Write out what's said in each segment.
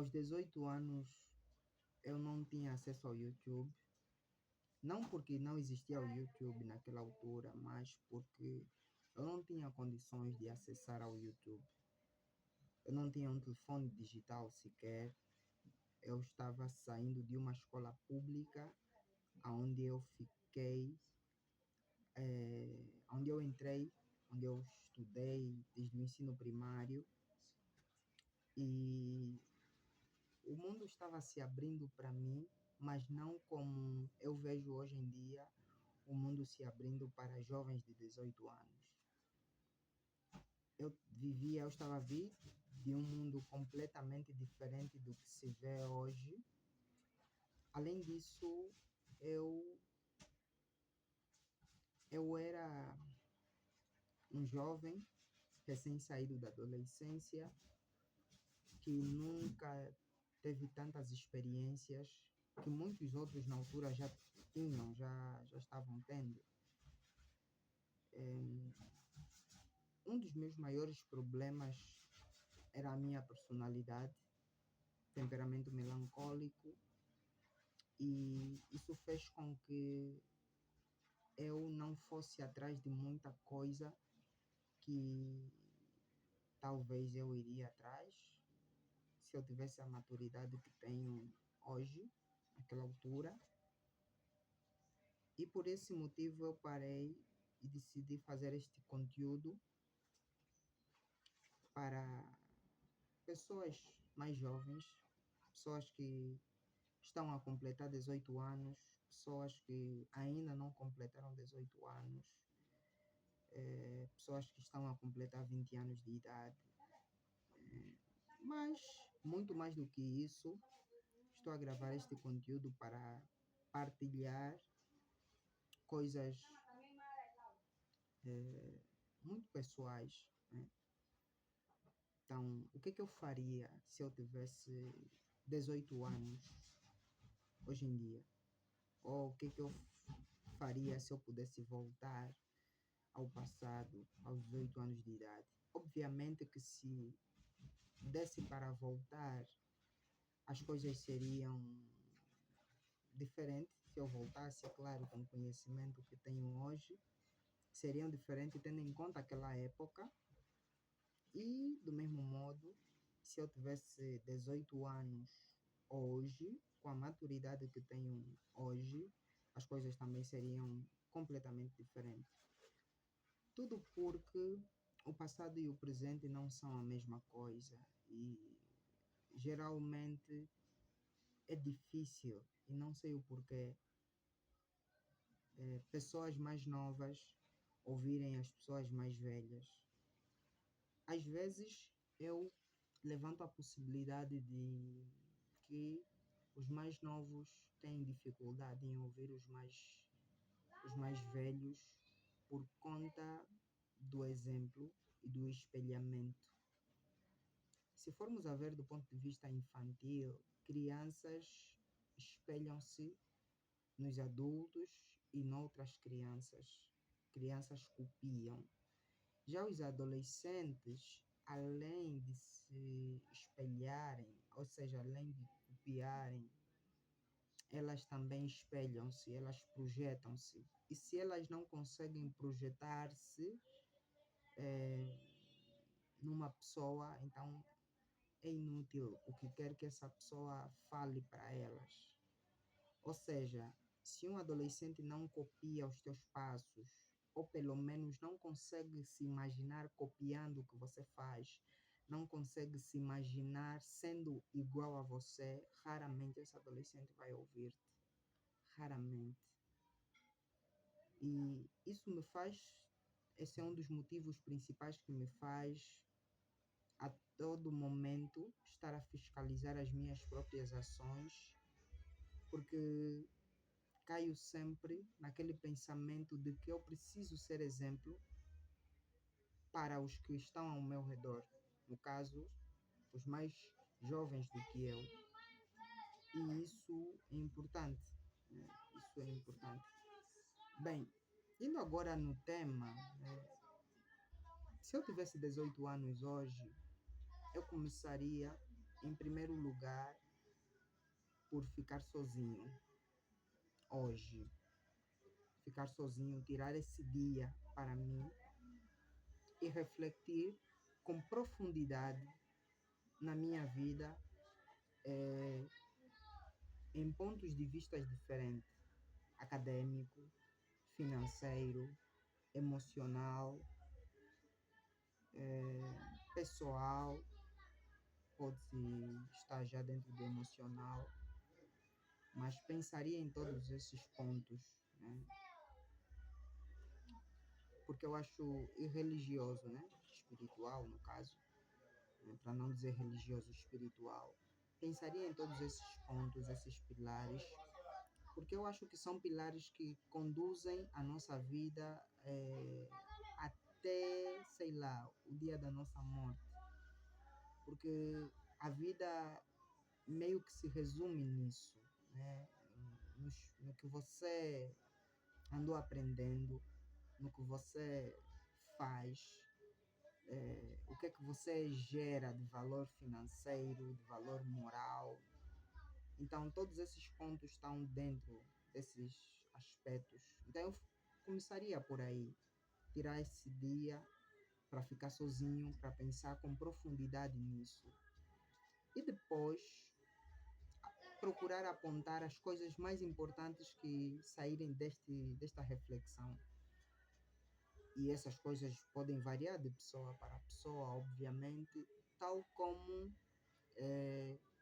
Aos 18 anos eu não tinha acesso ao YouTube, não porque não existia o YouTube naquela altura, mas porque eu não tinha condições de acessar ao YouTube. Eu não tinha um telefone digital sequer. Eu estava saindo de uma escola pública, onde eu fiquei, onde eu entrei, onde eu estudei desde o ensino primário, e o mundo estava se abrindo para mim, mas não como eu vejo hoje em dia o mundo se abrindo para jovens de 18 anos. Eu estava a vir de um mundo completamente diferente do que se vê hoje. Além disso, eu era um jovem recém-saído da adolescência que nunca teve tantas experiências que muitos outros na altura já tinham, já estavam tendo. Um dos meus maiores problemas era a minha personalidade, temperamento melancólico, e isso fez com que eu não fosse atrás de muita coisa que talvez eu iria atrás se eu tivesse a maturidade que tenho hoje, naquela altura. E por esse motivo eu parei e decidi fazer este conteúdo para pessoas mais jovens, pessoas que estão a completar 18 anos, pessoas que ainda não completaram 18 anos, pessoas que estão a completar 20 anos de idade. Mas, muito mais do que isso, estou a gravar este conteúdo para partilhar coisas muito pessoais, né? Então, o que eu faria se eu tivesse 18 anos hoje em dia? Ou o que eu faria se eu pudesse voltar ao passado, aos 18 anos de idade? Obviamente que se desse para voltar, as coisas seriam diferentes. Se eu voltasse, é claro, com o conhecimento que tenho hoje, seriam diferentes tendo em conta aquela época. E, do mesmo modo, se eu tivesse 18 anos hoje, com a maturidade que tenho hoje, as coisas também seriam completamente diferentes. Tudo porque o passado e o presente não são a mesma coisa, e geralmente é difícil, e não sei o porquê, pessoas mais novas ouvirem as pessoas mais velhas. Às vezes eu levanto a possibilidade de que os mais novos têm dificuldade em ouvir os mais velhos por conta do exemplo e do espelhamento. Se formos a ver do ponto de vista infantil, crianças espelham-se nos adultos e noutras crianças. Crianças copiam. Já os adolescentes, além de se espelharem, ou seja, além de copiarem, elas também espelham-se, elas projetam-se. E se elas não conseguem projetar-se numa pessoa, então é inútil o que quer que essa pessoa fale para elas. Ou seja, se um adolescente não copia os teus passos, ou pelo menos não consegue se imaginar copiando o que você faz, não consegue se imaginar sendo igual a você, raramente esse adolescente vai ouvir-te. Raramente. E isso me faz, esse é um dos motivos principais que me faz a todo momento estar a fiscalizar as minhas próprias ações, porque caio sempre naquele pensamento de que eu preciso ser exemplo para os que estão ao meu redor, no caso, os mais jovens do que eu. E isso é importante, né? Isso é importante. Bem, indo agora no tema, né? Se eu tivesse 18 anos hoje, eu começaria em primeiro lugar, por ficar sozinho hoje. Ficar sozinho, tirar esse dia para mim e refletir com profundidade na minha vida, em pontos de vista diferentes, acadêmico, financeiro, emocional, pessoal, pode estar já dentro do emocional, mas pensaria em todos esses pontos, né? Porque eu acho irreligioso, né? Espiritual, no caso, né? Para não dizer religioso, espiritual. Pensaria em todos esses pontos, esses pilares, porque eu acho que são pilares que conduzem a nossa vida até, sei lá, o dia da nossa morte. Porque a vida meio que se resume nisso, né? No que você andou aprendendo, no que você faz, o que é que você gera de valor financeiro, de valor moral. Então, todos esses pontos estão dentro desses aspectos. Então, eu começaria por aí, tirar esse dia para ficar sozinho, para pensar com profundidade nisso. E depois procurar apontar as coisas mais importantes que saírem desta reflexão. E essas coisas podem variar de pessoa para pessoa, obviamente, tal como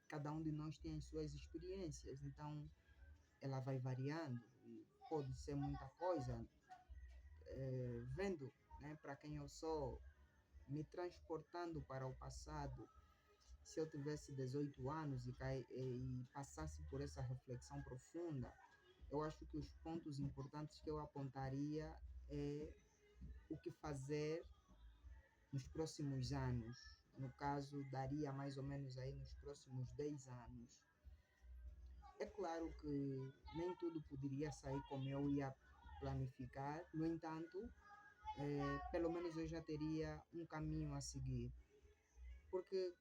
cada um de nós tem as suas experiências. Então, ela vai variando e pode ser muita coisa. Vendo, né, para quem eu sou, me transportando para o passado, se eu tivesse 18 anos e passasse por essa reflexão profunda, eu acho que os pontos importantes que eu apontaria é o que fazer nos próximos anos. No caso, daria mais ou menos aí nos próximos 10 anos. É claro que nem tudo poderia sair como eu ia planificar, no entanto, pelo menos eu já teria um caminho a seguir. Porque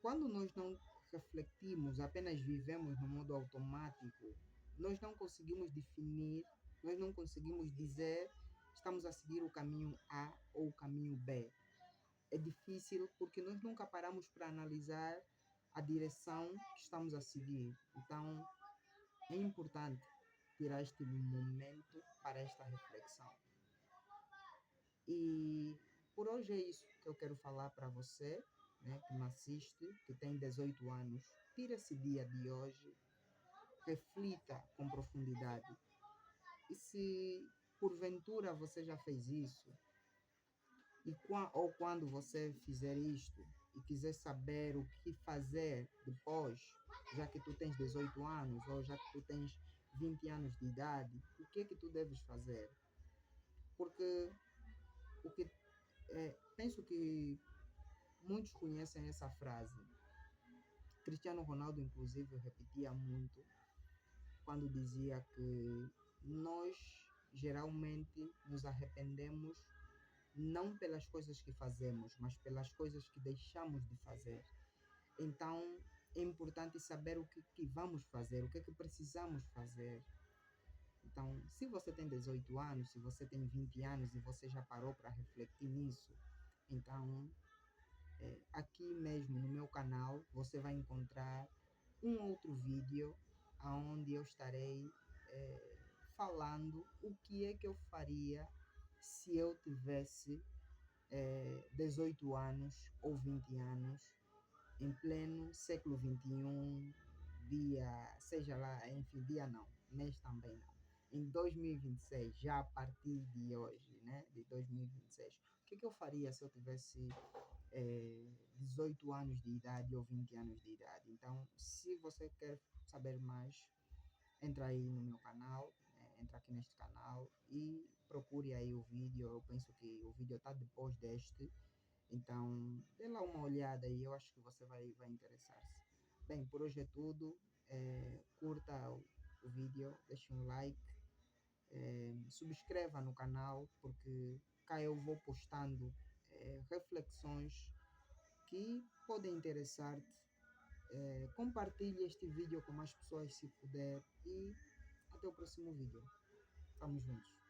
quando nós não refletimos, apenas vivemos no modo automático, nós não conseguimos definir, nós não conseguimos dizer estamos a seguir o caminho A ou o caminho B. É difícil porque nós nunca paramos para analisar a direção que estamos a seguir. Então, é importante tirar este momento para esta reflexão. E por hoje é isso que eu quero falar para você, né, que me assiste, que tem 18 anos. Tire esse dia de hoje, reflita com profundidade. E se porventura você já fez isso, ou quando você fizer isto e quiser saber o que fazer depois, já que tu tens 18 anos ou já que tu tens 20 anos de idade, o que é que tu deves fazer? Porque o que penso que muitos conhecem essa frase. Cristiano Ronaldo, inclusive, repetia muito quando dizia que nós geralmente nos arrependemos não pelas coisas que fazemos, mas pelas coisas que deixamos de fazer. Então, é importante saber o que vamos fazer, o que é que precisamos fazer. Então, se você tem 18 anos, se você tem 20 anos e você já parou para refletir nisso, então, aqui mesmo no meu canal, você vai encontrar um outro vídeo onde eu estarei falando o que é que eu faria se eu tivesse 18 anos ou 20 anos, em pleno século XXI, dia, seja lá, enfim, dia não, mês também não. Em 2026, já a partir de hoje, né, de 2026, o que eu faria se eu tivesse 18 anos de idade ou 20 anos de idade? Então, se você quer saber mais, entra aí no meu canal, entra aqui neste canal e procure aí o vídeo. Eu penso que o vídeo está depois deste, então dê lá uma olhada aí, eu acho que você vai interessar-se. Bem, por hoje é tudo. Curta o vídeo, deixe um like, subscreva no canal, porque cá eu vou postando reflexões que podem interessar-te Compartilhe este vídeo com mais pessoas se puder e até o próximo vídeo. Estamos juntos.